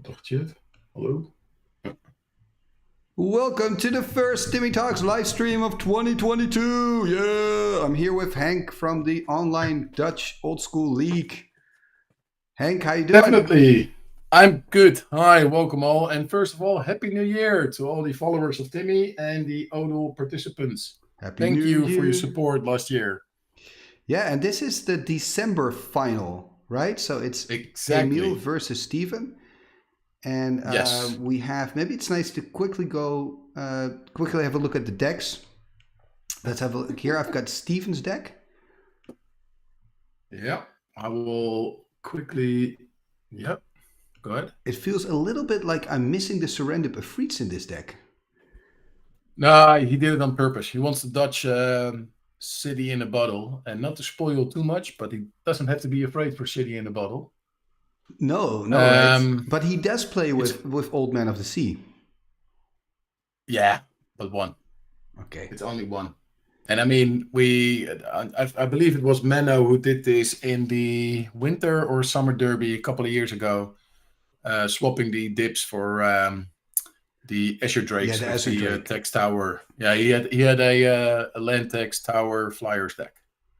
Toch chat. Hallo. Welcome to the first Timmy Talks live stream of 2022. Yeah, I'm here with Henk from the online Dutch old school league. Henk, how you doing? Definitely. I'm good. Hi, welcome all. And first of all, Happy New Year to all the followers of Timmy and the Odal participants. Thank you for your support last year. Yeah, and this is the December final, right? So it's Exactly. Emiel versus Steven. And yes. we have, maybe it's nice to quickly have a look at the decks. Let's have a look here. I've got Steven's deck. Yeah, I will quickly, yep, go ahead. It feels a little bit like I'm missing the Surrender of Freets in this deck. No, he did it on purpose. He wants the Dutch city in a bottle, and not to spoil too much, but he doesn't have to be afraid for city in a bottle. No, right. But he does play with Old Man of the Sea. Yeah, but one. Okay. It's only one. And I mean, I believe it was Menno who did this in the Winter or Summer Derby a couple of years ago, swapping the dips for the Escher Drakes with the Tex Tower. Yeah, he had a land Tex Tower Flyers deck.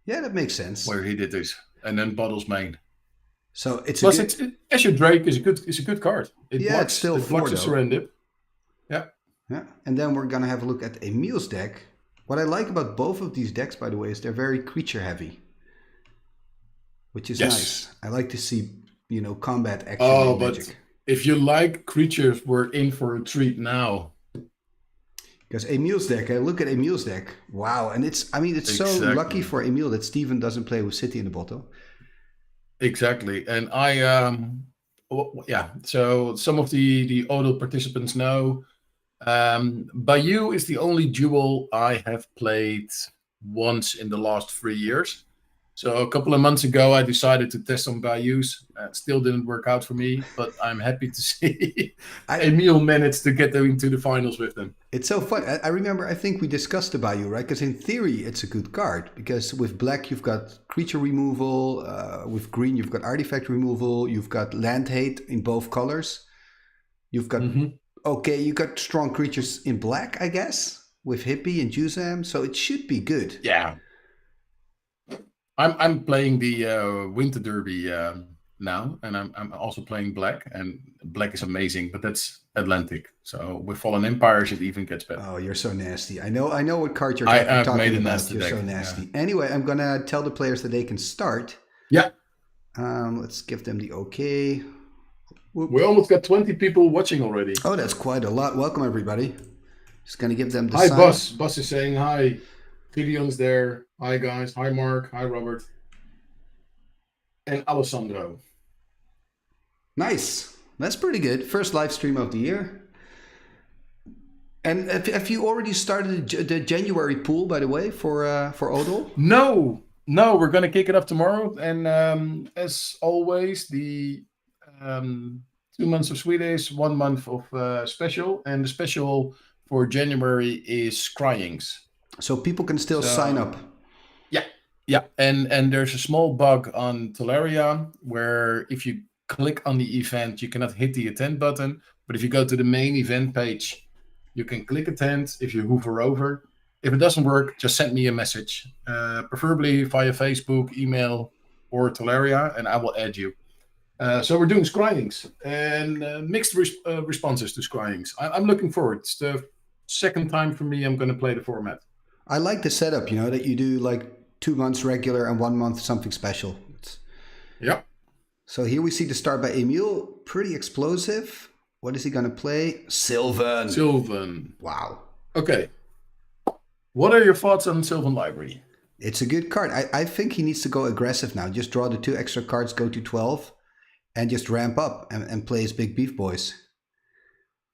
Yeah, that makes sense. Where he did this, and then Bottles main. So it's Escher Drake is a good card. It's still blocks a Surrender. Yeah. Yeah, and then we're gonna have a look at Emiel's deck. What I like about both of these decks, by the way, is they're very creature heavy, which is nice. I like to see, combat action and magic. But if you like creatures, we're in for a treat now. Because Emiel's deck, look at Emiel's deck. Wow, and it's so lucky for Emiel that Steven doesn't play with City in the bottle. Exactly, and so some of the Odal participants know. Bayou is the only duel I have played once in the last 3 years. So a couple of months ago, I decided to test some Bayous. Still didn't work out for me, but I'm happy to see Emiel managed to get into the finals with them. It's so fun. I remember, I think we discussed the Bayou, right? Because in theory, it's a good card. Because with black, you've got creature removal. With green, you've got artifact removal. You've got land hate in both colors. You've got... Okay, you got strong creatures in black, I guess, with Hippie and Juzam, so it should be good. Yeah. I'm playing the Winter Derby now, and I'm also playing black, and black is amazing, but that's Atlantic. So with Fallen Empires, it even gets better. Oh, you're so nasty. I know what card you're talking made a about. nasty You're deck. So nasty. Yeah. Anyway, I'm gonna tell the players that they can start. Yeah. Let's give them the okay. Whoop. We almost got 20 people watching already. Oh, that's quite a lot. Welcome, everybody. Just going to give them the sign. Hi, Bus. Bus is saying hi. Gideon's there. Hi, guys. Hi, Mark. Hi, Robert. And Alessandro. Nice. That's pretty good. First live stream of the year. And have you already started the January pool, by the way, for Odal? No, we're going to kick it up tomorrow. And as always, the... 2 months of Swedish, 1 month of special, and the special for January is Scryings. So people can still sign up. Yeah, and there's a small bug on Teleria where if you click on the event, you cannot hit the attend button. But if you go to the main event page, you can click attend if you hover over. If it doesn't work, just send me a message, preferably via Facebook, email, or Teleria, and I will add you. So we're doing Scryings and mixed responses to Scryings. I'm looking forward. It's the second time for me I'm going to play the format. I like the setup, that you do like 2 months regular and 1 month something special. Yeah. So here we see the start by Emiel. Pretty explosive. What is he going to play? Sylvan. Wow. Okay. What are your thoughts on Sylvan Library? It's a good card. I think he needs to go aggressive now. Just draw the 2 extra cards, go to 12. And just ramp up and play his big beef boys.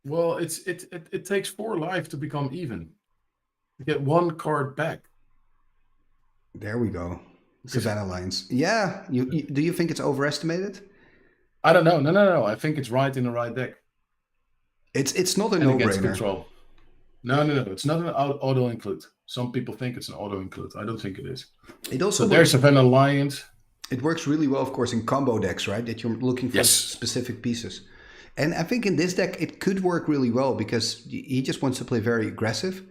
Well, it takes 4 life to become even. You get 1 card back. There we go. Savannah Lines. Yeah. Do you think it's overestimated? I don't know. No. I think it's right in the right deck. It's not a no-brainer. Control. No. It's not an auto include. Some people think it's an auto include. I don't think it is. It also there's Savannah Lions. It works really well, of course, in combo decks, right? That you're looking for specific pieces. And I think in this deck it could work really well because he just wants to play very aggressive.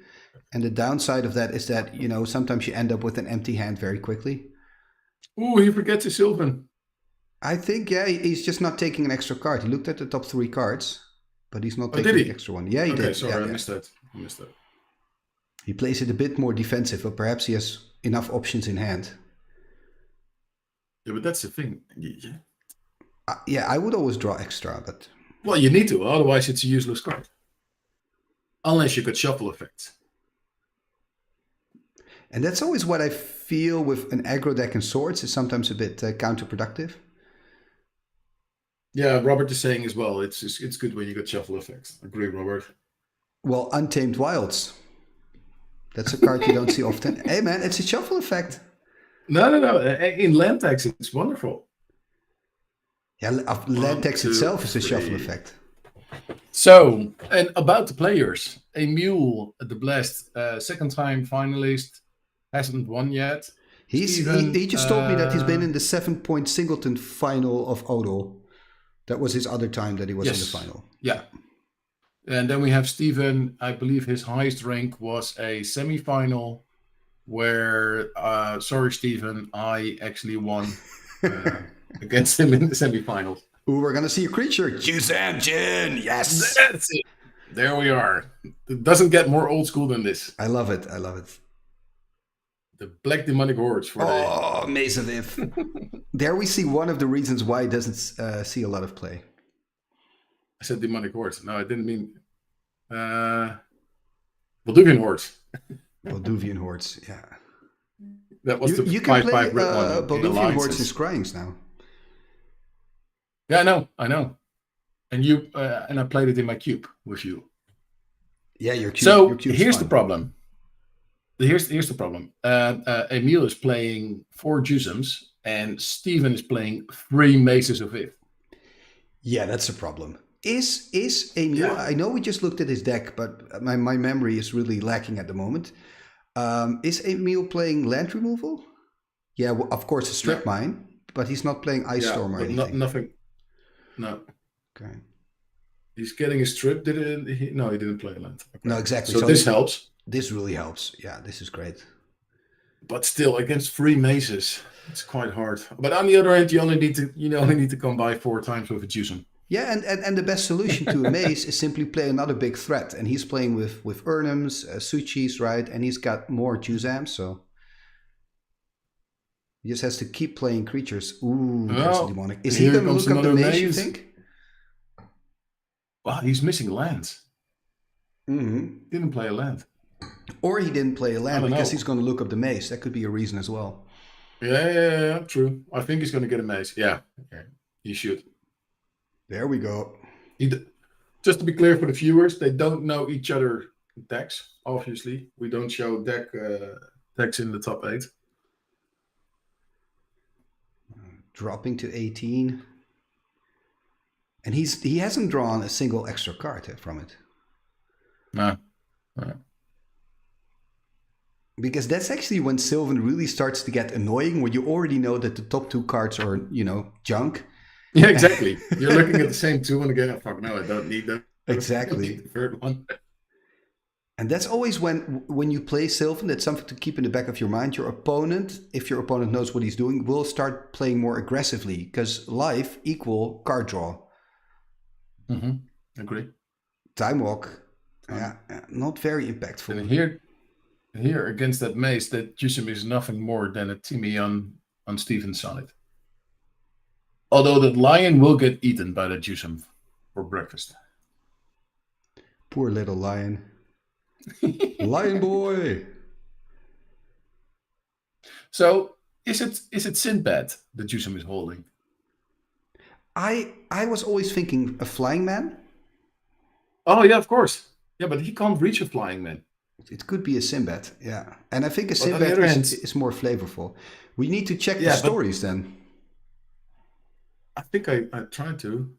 And the downside of that is that, you know, sometimes you end up with an empty hand very quickly. Ooh, he forgets his Sylvan. I think, yeah, he's just not taking an extra card. He looked at the top 3 cards, but he's not taking the extra one. Yeah, he did. Sorry, yeah, I missed that. He plays it a bit more defensive, but perhaps he has enough options in hand. Yeah, but that's the thing. Yeah, I would always draw extra, but... Well, you need to, otherwise it's a useless card. Unless you could shuffle effects. And that's always what I feel with an aggro deck in Swords is sometimes a bit counterproductive. Yeah, Robert is saying as well, it's good when you got shuffle effects. Agree, Robert. Well, Untamed Wilds. That's a card you don't see often. Hey man, it's a shuffle effect. No. In land tax, it's wonderful. Yeah, land tax itself is a shuffle effect. So, and about the players, Emiel, the Blessed, second time finalist, hasn't won yet. He just told me that he's been in the 7-point singleton final of Odal. That was his other time that he was in the final. Yeah. And then we have Steven. I believe his highest rank was a semi-final where, sorry, Steven, I actually won against him in the semi-finals. Ooh, we're going to see a creature. Jusam Jin, yes. That's it. There we are. It doesn't get more old school than this. I love it. I love it. The Black Demonic Hordes. Maze of If. There we see one of the reasons why it doesn't see a lot of play. I said Demonic Hordes. No, I didn't mean... Valduvian Hordes. Valduvian Hordes, yeah. That was you the can play red one. Valduvian Hordes in Scryings now. Yeah, I know. And you and I played it in my cube with you. Yeah, your cube. So your cube's here's fun. the problem. Here's the problem. Emiel is playing 4 Jusums and Steven is playing 3 Mazes of If. Yeah, that's a problem. Is Emiel? Yeah. I know we just looked at his deck, but my memory is really lacking at the moment. Is Emiel playing land removal? Yeah, well, of course, a strip mine, but he's not playing Ice Storm or anything. Nothing. No. Okay. He's getting a strip. No, he didn't play land. Okay. No, exactly. So this helps. This really helps. Yeah, this is great. But still, against 3 mazes, it's quite hard. But on the other hand, you only need to come by 4 times with a Jusum. Yeah, and the best solution to a maze is simply play another big threat. And he's playing with Urnums, Suchis, right? And he's got more Jusams, so he just has to keep playing creatures. Ooh, there's a demonic. Is he going to look up the maze, you think? Well, he's missing lands. Mm-hmm. Didn't play a land. Or he didn't play a land because he's going to look up the maze. That could be a reason as well. Yeah, true. I think he's going to get a maze. Yeah, he should. There we go. Just to be clear for the viewers, they don't know each other decks, obviously. We don't show decks in the top 8. Dropping to 18. And he hasn't drawn a single extra card from it. No. Because that's actually when Sylvan really starts to get annoying, when you already know that the top 2 cards are, junk. Yeah, exactly. You're looking at the same 2 and again, oh, fuck no, I don't need that. Exactly. The third one. And that's always when you play Sylvan, that's something to keep in the back of your mind. Your opponent, if your opponent knows what he's doing, will start playing more aggressively because life equal card draw. Mm-hmm. Agree. Time walk, not very impactful. And here against that maze, that Jusum is nothing more than a Timmy on Steven's side. Although that lion will get eaten by the Jusum for breakfast. Poor little lion. Lion boy. So is it Sinbad the Jusum is holding? I was always thinking a flying man. Oh yeah, of course. Yeah, but he can't reach a flying man. It could be a Sinbad, yeah. And I think a Sinbad is more flavorful. We need to check the stories then. I think I tried to.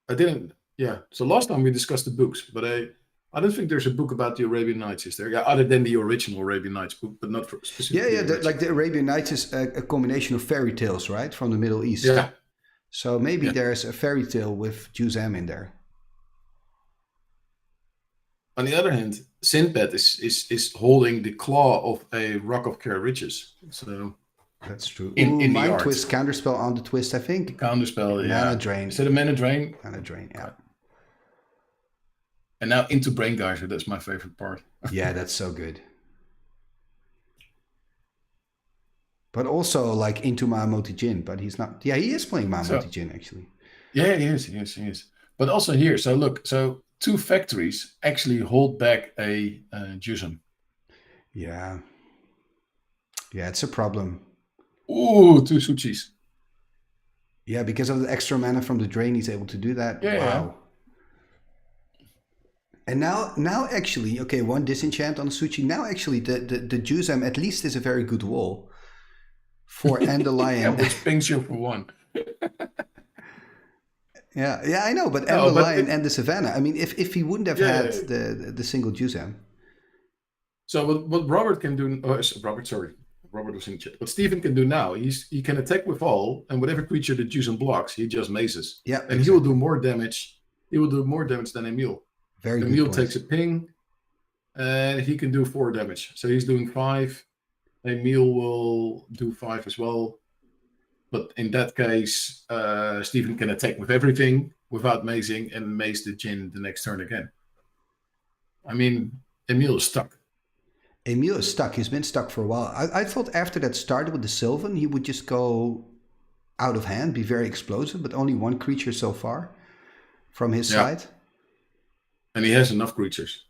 I didn't. Yeah. So last time we discussed the books, but I don't think there's a book about the Arabian Nights, is there? Yeah, other than the original Arabian Nights book, but not for specifically. Yeah. Like the Arabian Nights is a combination of fairy tales, right, from the Middle East. Yeah. So maybe there's a fairy tale with Jusam in there. On the other hand, Sinbad is holding the claw of a Rock of Care Riches. So that's true. In the Mind art. Twist, Counterspell on the twist, I think. Counterspell, yeah. Mana Drain. Is it a Mana Drain? Mana Drain, yeah. And now into Brain Geyser, that's my favorite part. Yeah, that's so good. But also like into Mahamoti Jin, but he's not. Yeah, he is playing Mahamoti Jin actually. Yeah, he is. But also here, so look, so 2 factories actually hold back a Jusum. Yeah. Yeah, it's a problem. Ooh, 2 Suchis. Yeah, because of the extra mana from the drain, he's able to do that. Yeah. Wow. And now actually, okay, 1 disenchant on Suchi. Now actually the Jusam at least is a very good wall for Dandelion. Yeah, which pings you for 1. Yeah, I know, but Dandelion and the Savannah. I mean, if he wouldn't have had the single Jusam. So what Robert can do, Robert was in chat. What Steven can do now, he can attack with all, and whatever creature the Jusam blocks, he just mazes. Yeah, and he will do more damage. He will do more damage than Emiel. Very good. Emiel takes a ping, and he can do 4 damage. So he's doing 5. Emiel will do 5 as well. But in that case, Steven can attack with everything without mazing and maze the Jin the next turn again. I mean, Emiel is stuck. Emiel is stuck. He's been stuck for a while. I thought after that started with the Sylvan, he would just go out of hand, be very explosive, but only 1 creature so far from his side. And he has enough creatures.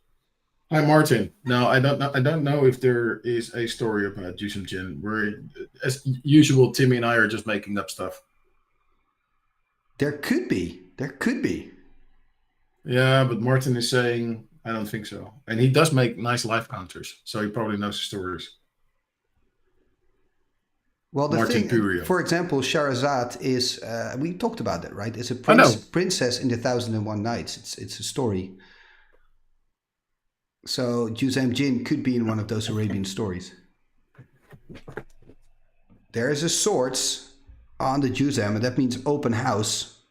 Hi, Martin. Now, I don't know if there is a story about Jusum Jin where, as usual, Timmy and I are just making up stuff. There could be. Yeah, but Martin is saying, I don't think so. And he does make nice life counters, so he probably knows the stories. Well, the Martin thing, Purio. For example, Shahrazad is, we talked about that, right? It's a princess in the 1001 Nights. It's a story. So Jusam Jin could be in one of those Arabian stories. There is a swords on the Jusam, and that means open house,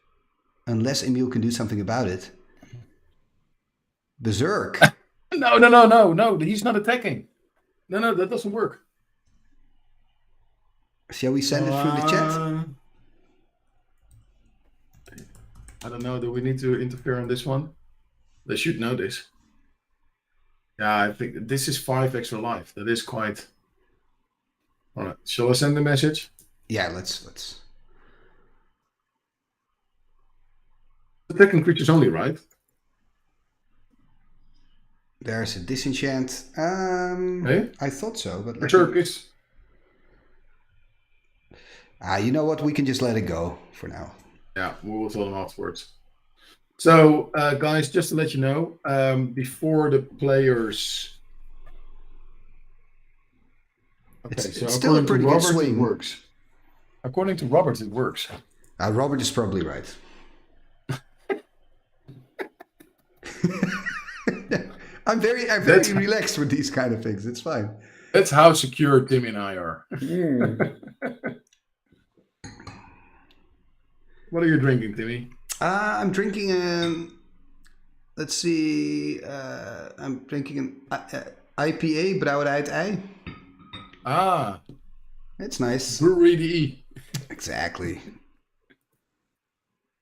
unless Emiel can do something about it. Berserk. No, he's not attacking. No, that doesn't work. Shall we send it through the chat? I don't know. Do we need to interfere on this one? They should know this. Yeah, I think this is 5 extra life. That is quite... All right. Shall I send the message? Yeah, let's. Attacking creatures only, right? There's a disenchant. Hey? I thought so, but... Turkish. You know what? We can just let it go for now. Yeah, we will tell them afterwards. So, guys, just to let you know, before the players... Okay, it's still a pretty good swing. It works. According to Robert, it works. Robert is probably right. I'm very relaxed with these kind of things. It's fine. That's how secure Timmy and I are. What are you drinking, Timmy? I'm drinking let's see. I'm drinking an IPA, Brouwerij Ei. Ah. It's nice. Brewery DE. Exactly.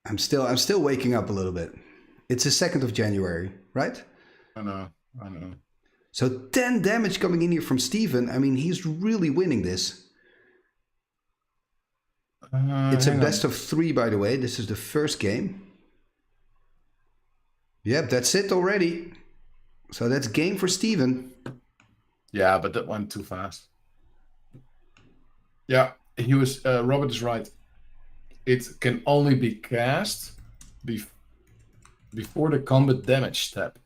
I'm still waking up a little bit. It's the 2nd of January, right? I know. So 10 damage coming in here from Steven. I mean, he's really winning this. It's a best of 3, by the way. This is the first game. Yep, that's it already. So that's game for Steven. Yeah, but that went too fast. Yeah, he was. Robert is right. It can only be cast before the combat damage step.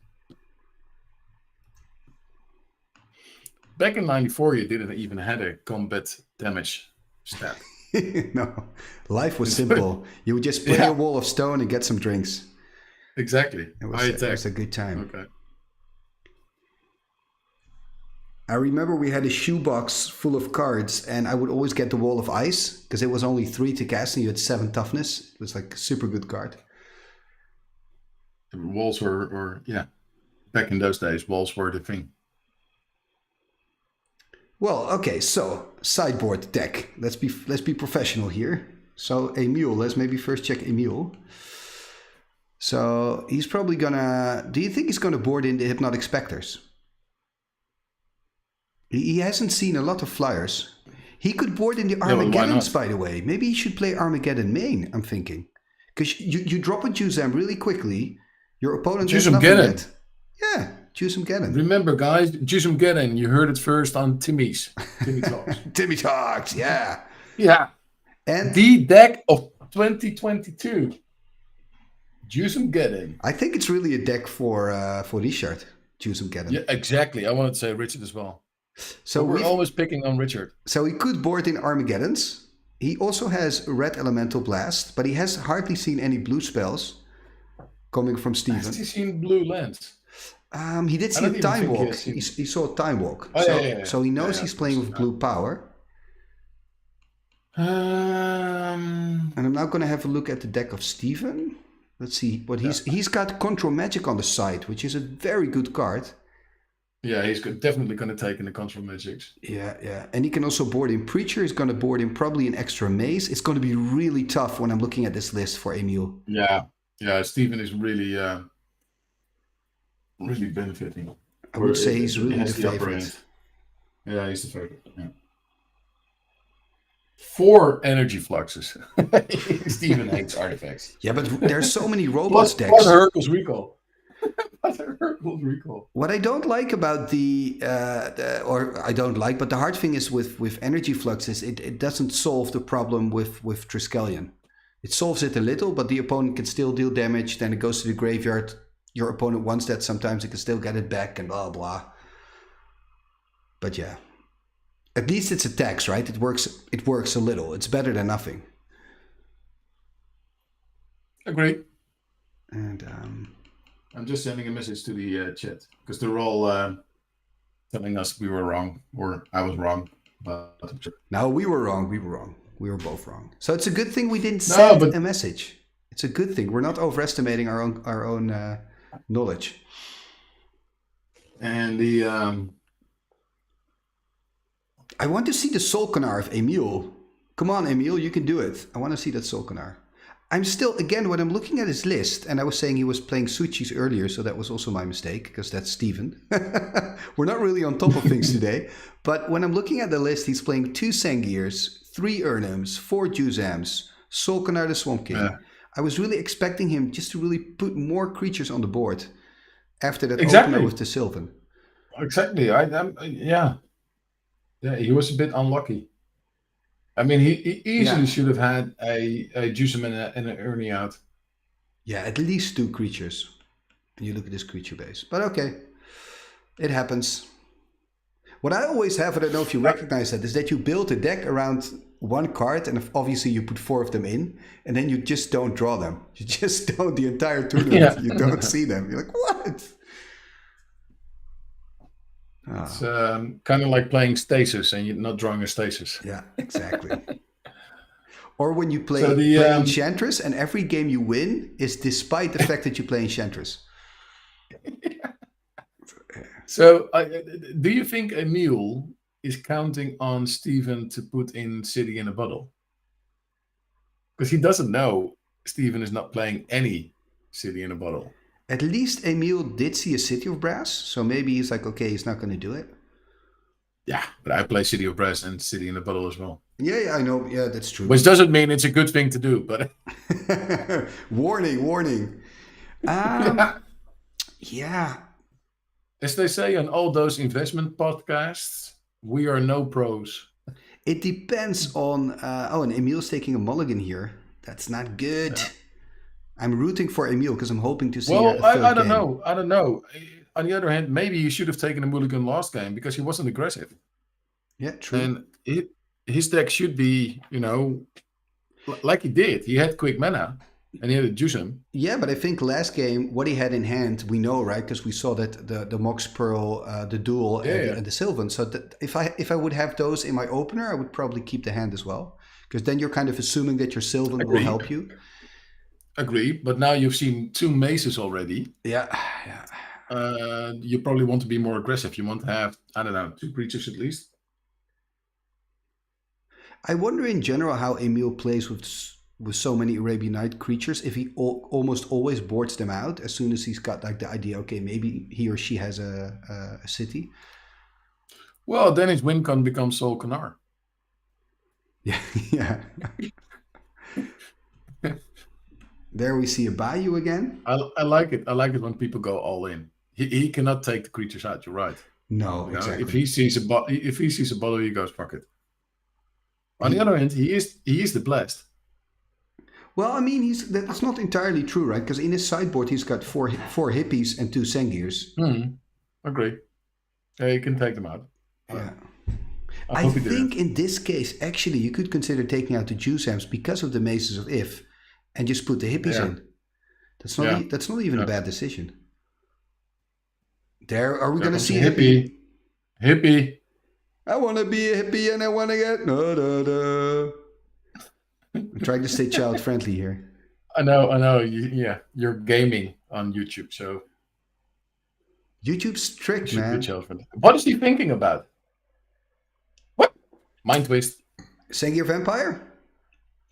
Back in '94, you didn't even have a combat damage step. No, life was simple. You would just play a wall of stone and get some drinks. Exactly. It was a good time. Okay. I remember we had a shoebox full of cards, and I would always get the Wall of Ice because it was only 3 to cast, and you had 7 toughness. It was like a super good card. The walls were Back in those days, walls were the thing. Well, okay, so sideboard deck. Let's be professional here. So Emiel, let's maybe first check Emiel. So he's probably gonna. Do you think he's gonna board in the Hypnotic Spectres? He hasn't seen a lot of flyers. He could board in the Armageddons, by the way. Maybe he should play Armageddon main, I'm thinking. Because you drop a Juzam really quickly. Your opponent has nothing yet. Yeah, Juzam. Remember, guys, Juzam. You heard it first on Timmy Talks. Timmy Talks, yeah. Yeah. And the deck of 2022. Juzam. I think it's really a deck for Richard, Juzam. Yeah, exactly. I wanted to say Richard as well. So we're always picking on Richard. So he could board in Armageddons. He also has Red Elemental Blast, but he has hardly seen any blue spells coming from Steven. Has he seen blue lands? He did see a Time Walk. He saw a Time Walk. Oh, so he knows he's playing with blue power. And I'm now going to have a look at the deck of Steven. Let's see what he's got. Control Magic on the side, which is a very good card. Yeah, he's definitely going to take in the Control Magics. Yeah. And he can also board in Preacher. He's going to board in probably an extra Maze. It's going to be really tough when I'm looking at this list for Emiel. Yeah. Steven is really benefiting. I would say he's really the favorite. Yeah, he's the favorite. Yeah. 4 energy fluxes. Steven hates artifacts. Yeah, but there's so many robots decks. What Hercules recall? What I don't like about but the hard thing is with energy fluxes, it doesn't solve the problem with Triskelion. It solves it a little, but the opponent can still deal damage. Then it goes to the graveyard. Your opponent wants that. Sometimes it can still get it back and blah blah. But yeah, at least it's a tax, right? It works a little. It's better than nothing. Agreed. And I'm just sending a message to the chat because they're all telling us we were wrong or I was wrong. No, we were wrong. We were both wrong. So it's a good thing we didn't send a message. It's a good thing. We're not overestimating our own knowledge. And I want to see the Solkanar of Emiel. Come on, Emiel, you can do it. I want to see that Solkanar. I'm still, again, when I'm looking at his list, and I was saying he was playing Suchis earlier, so that was also my mistake, because that's Steven. We're not really on top of things today. But when I'm looking at the list, he's playing 2 Sangiers, 3 Urnums, 4 Juzams, Solkanar the Swamp King. Yeah. I was really expecting him just to really put more creatures on the board after that opener with the Sylvan. Exactly. Yeah, he was a bit unlucky. I mean, he easily should have had a Juzam and an Ernie out. Yeah, at least 2 creatures. And you look at this creature base. But okay, it happens. What I always have, I don't know if you recognize that, is that you build a deck around 1 card, and obviously you put 4 of them in, and then you just don't draw them. You just don't the entire tournament. Yeah. You don't see them. You're like, what? It's kind of like playing Stasis and you're not drawing a Stasis. Yeah, exactly. Or when you play Enchantress and every game you win is despite the fact that you play Enchantress. So do you think Emiel is counting on Steven to put in City in a Bottle? Because he doesn't know Steven is not playing any City in a Bottle. At least Emiel did see a City of Brass, so maybe he's like, okay, he's not going to do it. Yeah, but I play City of Brass and City in a Bottle as well. Yeah, I know. Yeah, that's true. Which doesn't mean it's a good thing to do, but... Warning. Yeah. As they say on all those investment podcasts, we are no pros. It depends on... and Emiel's taking a mulligan here. That's not good. Yeah. I'm rooting for Emiel because I'm hoping to see. Well, I don't know. I don't know. On the other hand, maybe he should have taken a mulligan last game because he wasn't aggressive. Yeah, true. And his deck should be, like he did. He had quick mana and he had a Juzam. Yeah, but I think last game, what he had in hand, we know, right? Because we saw that the Mox Pearl, the Duel, and the Sylvan. So that if I would have those in my opener, I would probably keep the hand as well. Because then you're kind of assuming that your Sylvan will help you. Agree, but now you've seen 2 mazes already. Yeah. You probably want to be more aggressive. You want to have, I don't know, 2 creatures at least. I wonder in general how Emiel plays with so many Arabian Night creatures. If he almost always boards them out as soon as he's got like the idea, okay, maybe he or she has a city. Well, then his win con becomes Sol Kanar. Yeah, yeah. There we see a Bayou again. I like it. I like it when people go all in. He cannot take the creatures out. You're right. No, You know, exactly. if he sees a bottle, he goes fuck it. On the other hand, he is the blessed. Well, I mean, that's not entirely true, right? Because in his sideboard, he's got four hippies and 2 Sengirs. Agree. Yeah, you can take them out. Yeah. I think in this case, actually, you could consider taking out the Juiceams because of the Mazes of If, and just put the hippies in. That's not even a bad decision. There, are we going to see a hippie? Hippie. I want to be a hippie and I want to get I'm trying to stay child friendly here. I know. You're gaming on YouTube, so YouTube's strict, man. What is he thinking about? What? Mind twist. Sengir Vampire?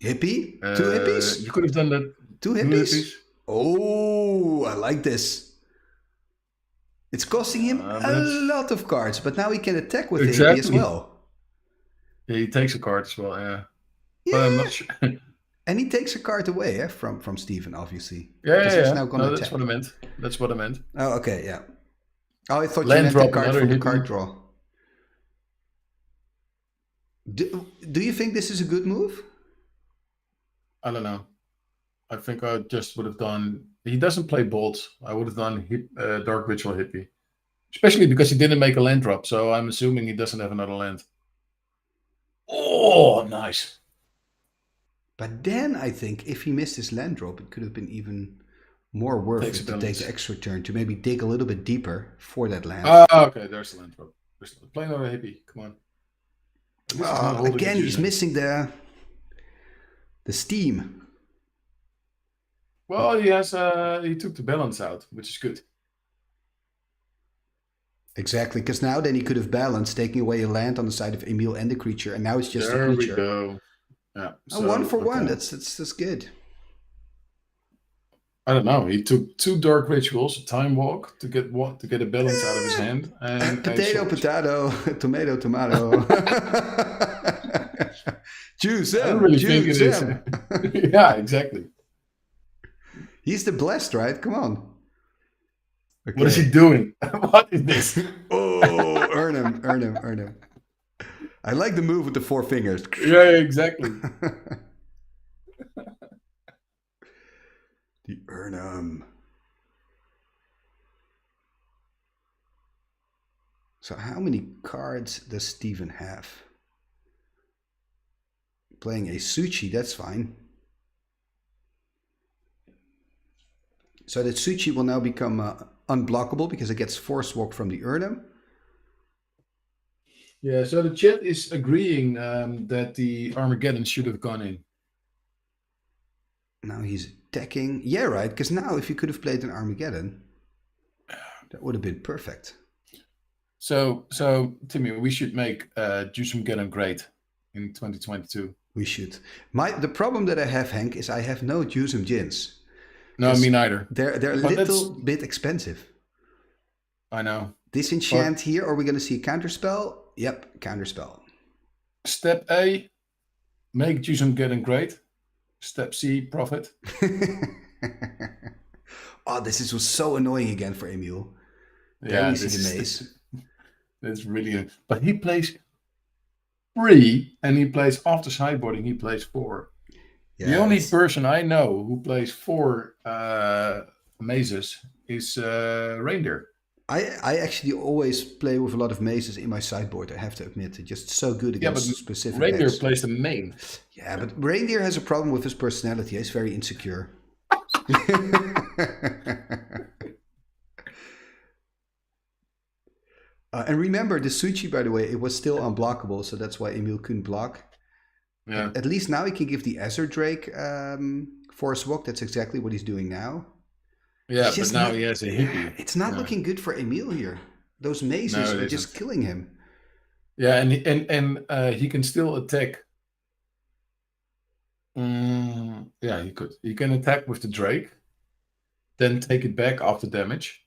Hippie? 2 hippies? You could have done that. 2 hippies? Oh, I like this. It's costing him a lot of cards, but now he can attack with the hippie as well. Yeah, he takes a card as well, yeah. But I'm not sure. And he takes a card away from Steven, obviously. Yeah. Now no, that's what I meant. That's what I meant. Oh, okay, yeah. Oh, I thought Land you meant the card from the card draw. Do you think this is a good move? I don't know. I think I just would have done... He doesn't play bolts. I would have done Dark Ritual Hippie. Especially because he didn't make a land drop, so I'm assuming he doesn't have another land. Oh, nice. But then I think if he missed his land drop, it could have been even more worth it to take the extra turn to maybe dig a little bit deeper for that land. Okay, there's the land drop. Play another hippie. Come on. Again, he's missing the steam. Well, he took the balance out, which is good. Exactly, because now then he could have balanced, taking away a land on the side of Emiel and the creature, and now it's just there a creature. There we go. Yeah, so, 1 for 1. That's good. I don't know. He took 2 Dark Rituals, a Time Walk to get a balance out of his hand, and potato, tomato, tomato. Juice him. I don't really think it is. Yeah, exactly. He's the blessed, right? Come on. Okay. What is he doing? What is this? Oh, earn him. I like the move with the 4 fingers. Yeah, exactly. The earn him. So how many cards does Steven have? Playing a Suchi, that's fine. So that Suchi will now become unblockable because it gets Force Walk from the Urnum. Yeah, so the chat is agreeing that the Armageddon should have gone in. Now he's attacking. Yeah, right, because now if you could have played an Armageddon, that would have been perfect. So Timmy, we should make Juiceum great in 2022. We should. The problem that I have, Henk, is I have no Juiceum Jins. No, me neither. They're a little bit expensive. I know. Disenchant here. Are we going to see a counterspell? Yep, counterspell. Step A, make Juiceum great. Step C, profit. Oh, this was so annoying again for Emiel. Yeah, this is the maze. That's really good. But he plays 3, and he plays after sideboarding. He plays 4. Yeah, the only person I know who plays 4 mazes is Reindeer. I actually always play with a lot of mazes in my sideboard, I have to admit. They're just so good against specific Reindeer decks. Plays the main. Yeah, but Reindeer has a problem with his personality. He's very insecure. And remember, the Suchi, by the way, it was still unblockable, so that's why Emiel couldn't block. Yeah. At least now he can give the Azure Drake Force Walk. That's exactly what he's doing now. Yeah, but now he has a hippie. It's not looking good for Emiel here. Those mazes No, are it just isn't. killing him. Yeah, and he can still attack. Yeah, he could. He can attack with the Drake, then take it back after damage.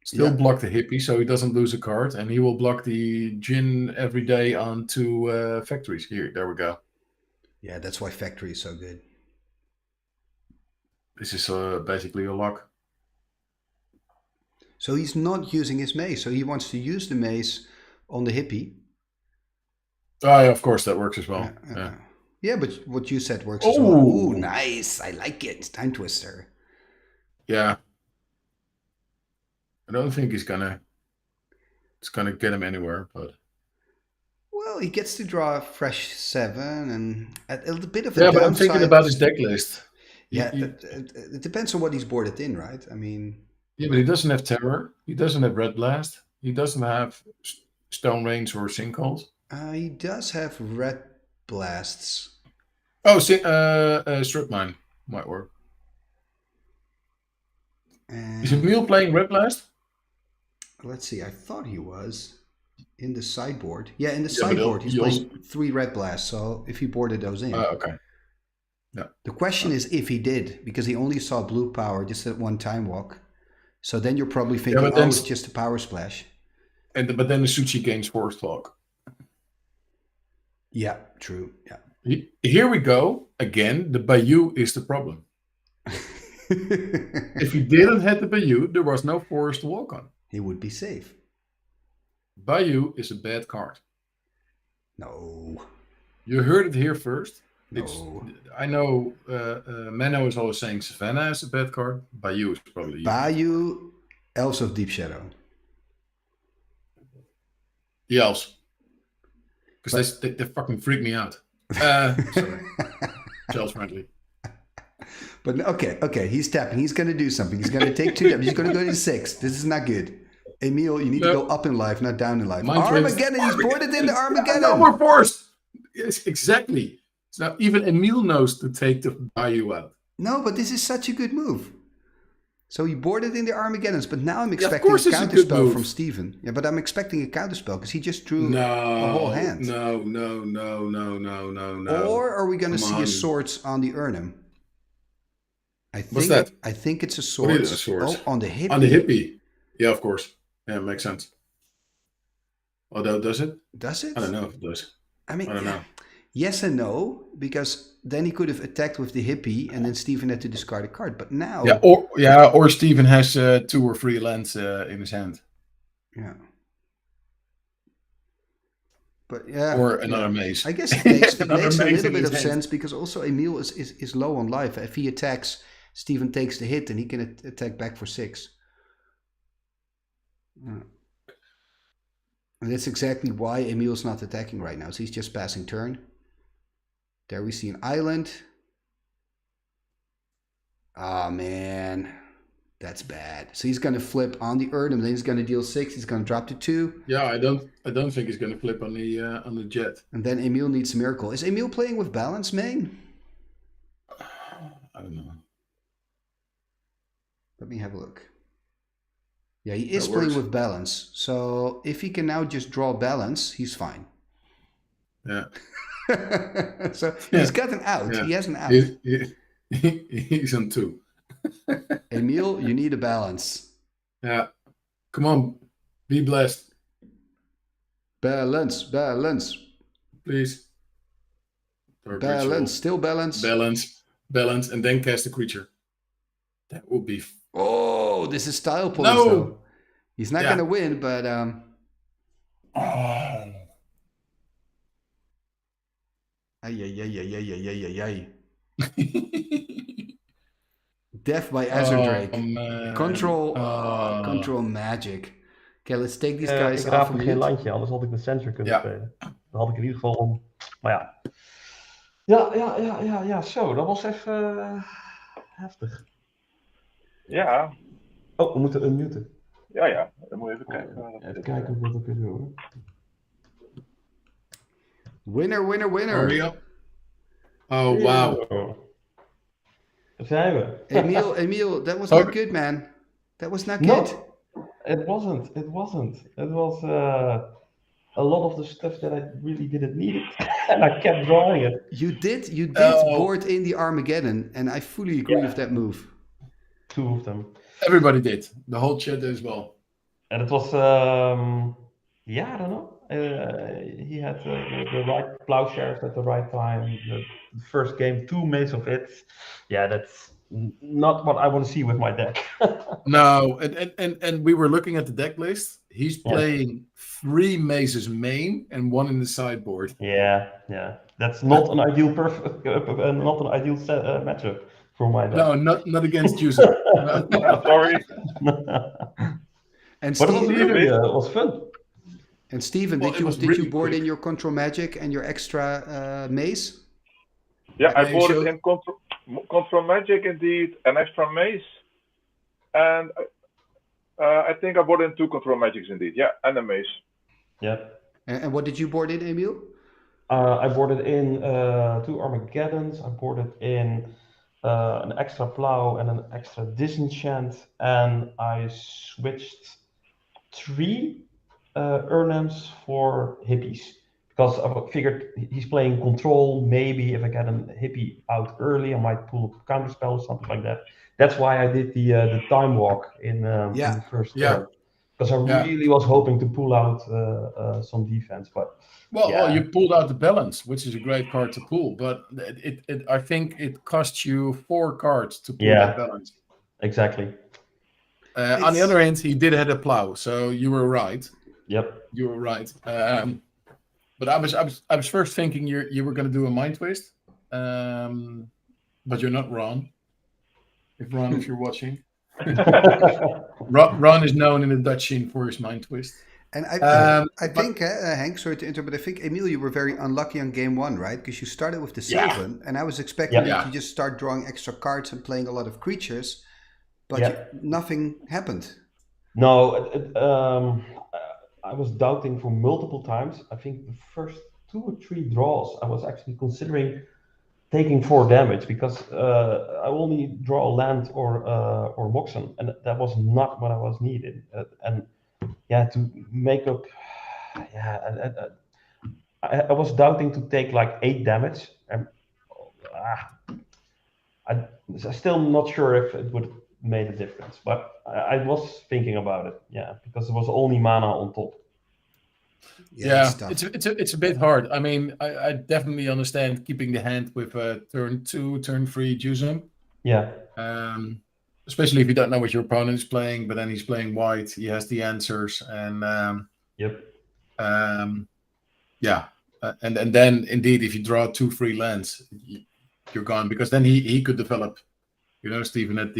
Still Yeah. block the hippie, so he doesn't lose a card, and he will block the Jin every day on 2 factories. Here, there we go. Yeah, that's why Factory is so good. This is basically a lock. So he's not using his maze. So he wants to use the maze on the hippie. Oh, yeah, of course, that works as well. Yeah. Yeah, but what you said works as well. Ooh, nice. I like it. Time Twister. Yeah. I don't think it's gonna get him anywhere, but Well, he gets to draw a fresh 7 and a bit of a yeah. downside. But I'm thinking about his deck list. Yeah, it depends on what he's boarded in, right? I mean, yeah, but he doesn't have Terror. He doesn't have Red Blast. He doesn't have Stone Rains or Sinkholes. He does have Red Blasts. Oh, Strip Mine might work. Is Emiel playing Red Blast? Let's see. I thought he was in the sideboard. Yeah, in the sideboard, he's playing 3 Red Blasts. So if he boarded those in, okay. Yeah. The question is if he did, because he only saw blue power just at one time walk. So then you're probably thinking, oh, it's just a power splash. But then the Suchi gains Forest Talk. Yeah, true. Yeah. Here we go again. The Bayou is the problem. If he didn't have the Bayou, there was no forest to walk on. He would be safe. Bayou is a bad card. No. You heard it here first. No. I know Menno is always saying Savannah is a bad card. Bayou is probably Bayou, Elves of Deep Shadow. The elves. Because they fucking freak me out. Sorry. Child friendly. But okay, he's tapping. He's going to do something. He's going to take 2 damage. He's going to go to 6. This is not good. Emiel, you need to go up in life, not down in life. Armageddon, he's boarded into Armageddon. No more force. Yes, exactly. So even Emiel knows to take the Bayou out. No, but this is such a good move. So he boarded in the Armageddons, but now I'm expecting a counterspell from Steven. Yeah, but I'm expecting a counterspell because he just drew a whole hand. No. Or are we going to see a Swords on the Urnum? What's that? I think it's a Swords. What is a Swords? Oh, on the hippie. On the hippie. Yeah, of course. Yeah, it makes sense. Although, does it? Does it? I don't know if it does. I mean, I don't know. Yes and no, because then he could have attacked with the hippie, and then Steven had to discard a card. But now, or Steven has 2 or 3 lands in his hand. Yeah. But yeah, or another maze. I guess it makes a little bit of sense because also Emiel is low on life. If he attacks, Steven takes the hit, and he can attack back for 6. And that's exactly why Emiel's not attacking right now. So he's just passing turn. There we see an island. Oh man, that's bad. So he's gonna flip on the Urnum, then he's gonna deal 6. He's gonna drop to 2. Yeah, I don't think he's gonna flip on the jet. And then Emiel needs a miracle. Is Emiel playing with balance, main? I don't know. Let me have a look. Yeah, he is playing with balance. So if he can now just draw balance, he's fine. Yeah. So he's got an out. Yeah. He has an out. He's on 2. Emiel, you need a balance. Yeah. Come on. Be blessed. Balance. Please. Balance. Still balance. Balance. And then cast a creature. That would be... Oh, this is style points though. He's not going to win, but... Ay. Death by Azure Drake. Control magic. Okay, let's take these guys ik off raap geen landje, anders had ik de sensor kunnen spelen. Dan had ik in ieder geval... Maar ja. Zo, dat was even heftig. Ja. Oh, we moeten unmuten. Ja, dan moet je even kijken. Even kijken hoe we dat kunnen doen. Winner. Hurry up. Oh, wow. Zijn we. Emiel, that was Sorry? not good, man. That was not No, good. it wasn't. It was a lot of the stuff that I really didn't need it, and I kept drawing it. You did Oh. board in the Armageddon, and I fully agree with that move. 2 of them. Everybody did. The whole chat as well. And it was, I don't know. He had the right plowshares at the right time. The first game, 2 Maze of It. Yeah, that's not what I want to see with my deck. No, and we were looking at the deck list. He's playing 3 mazes main and 1 in the sideboard. Yeah. That's not an ideal matchup for my deck. No, not against Juicer. Sorry. And But it was Steven, really it was fun. and Steven, Well, did it was you really board quick. in your Control Magic and your extra maze? Yeah, I Okay, bought so- it in Control Magic indeed, an extra maze, and I think I bought in 2 Control Magics indeed. Yeah, and a maze. Yeah. And what did you board in, Emiel? I boarded in 2 Armageddons. I boarded in an extra plow and an extra disenchant, and I switched 3 Urnams for hippies because I figured he's playing control. Maybe if I get a hippie out early, I might pull a counterspell or something like that. That's why I did the time walk in the first turn. Because I really was hoping to pull out some defense, but Well, you pulled out the balance, which is a great card to pull, but I think it cost you 4 cards to pull that balance. Exactly. On the other hand, he did have a plow, so you were right. Yep. You were right. But I was first thinking you were going to do a mind twist, but you're not Ron. If you're watching. Ron is known in the Dutch scene for his mind twist. And I think, Hank, sorry to interrupt, but I think, Emiel, you were very unlucky on game 1, right? Because you started with the Sylvan, and I was expecting you to just start drawing extra cards and playing a lot of creatures, but nothing happened. No, I was doubting for multiple times. I think the first 2 or 3 draws, I was actually considering taking 4 damage because I only draw a land or Moxen, and that was not what I was needed. To make up, I was doubting to take like 8 damage, and I'm still not sure if it would have made a difference, but I was thinking about it, because it was only mana on top. It's a bit hard. I mean, I definitely understand keeping the hand with turn 2, turn 3 Jusum. Yeah. Especially if you don't know what your opponent is playing, but then he's playing white, he has the answers, and and then indeed, if you draw 2 free lands, you're gone, because then he could develop, Steven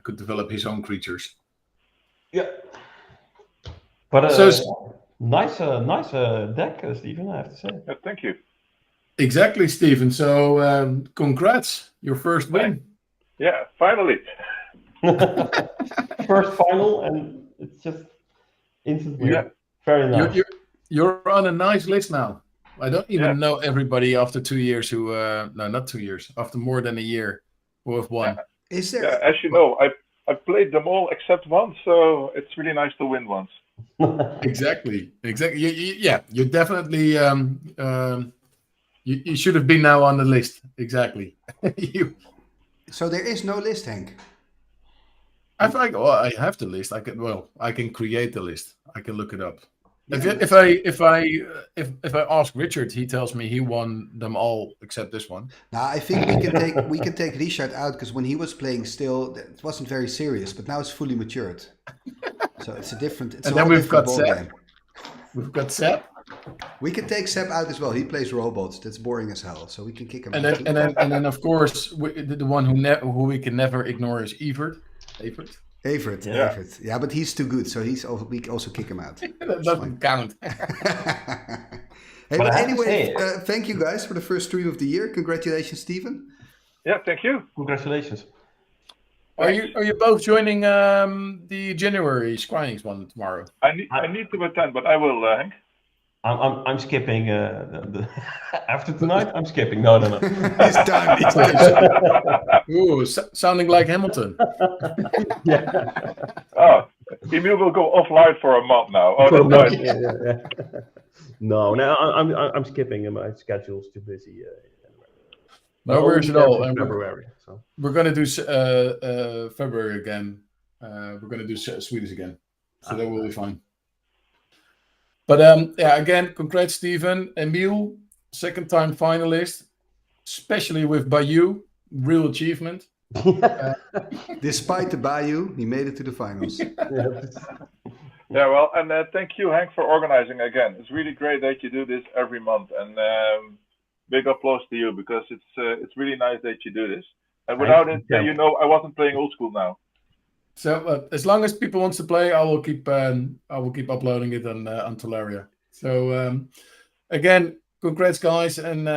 could develop his own creatures. Yeah. But nice deck, Steven, I have to say. Yeah, thank you. Exactly, Steven. So congrats, your first win. Yeah, finally. First final, and it's just instant win. Yeah. Very nice. You're on a nice list now. I don't even know everybody after 2 years who, no, not 2 years, after more than a year who have won. Is there? Yeah, as you know, I played them all except one, so it's really nice to win once. Exactly. You definitely, you should have been now on the list. Exactly. So there is no list, Hank. I have the list. I can create the list. I can look it up. If I ask Richard, he tells me he won them all except this one. Now I think we can take Richard out, because when he was playing, still it wasn't very serious, but now it's fully matured. So it's a different. It's and a then we've got ball Seb. game. We've got Seb. We can take Seb out as well. He plays robots. That's boring as hell. So we can kick him And out. then and of course the one who we can never ignore is Evert. Everett. Yeah, but he's too good, so we can also kick him out. That doesn't count. But anyway, thank you guys for the first stream of the year. Congratulations, Steven. Yeah, thank you. Congratulations. Are you both joining the January Scryings one tomorrow? I need to attend, but I will, Hank. I'm skipping after tonight. I'm skipping. No. He's done. He's done. Ooh, sounding like Hamilton. Yeah. Oh, Emiel will go offline for a month now. Oh, For a that's month, nice. yeah. No, I'm skipping. My schedule's too busy. No worries at all. And February. So we're gonna do February again. We're gonna do Swedish again, so that will be fine. But yeah, again, congrats, Steven. Emiel, second time finalist, especially with Bayou, real achievement. Despite the Bayou, he made it to the finals. Yeah, well, and thank you, Hank, for organizing again. It's really great that you do this every month, and big applause to you because it's really nice that you do this. And without it, Yeah. you know, I wasn't playing old school now. So as long as people wants to play, I will keep uploading it on Tolaria. So again, congrats, guys, and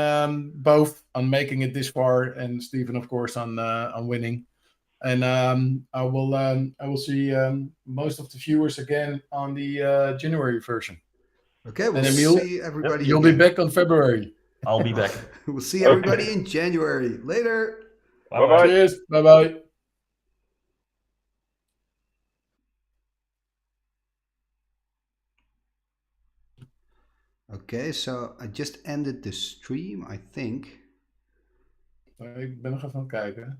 both on making it this far, and Steven, of course, on winning. And I will see most of the viewers again on the January version. Okay, we'll And Emiel, see everybody. you'll again. be back on February. I'll be back. We'll see everybody Okay. in January. Later. Bye-bye. Cheers. Bye bye. Okay, so I just ended the stream, I think. Ik ben nog even aan het kijken.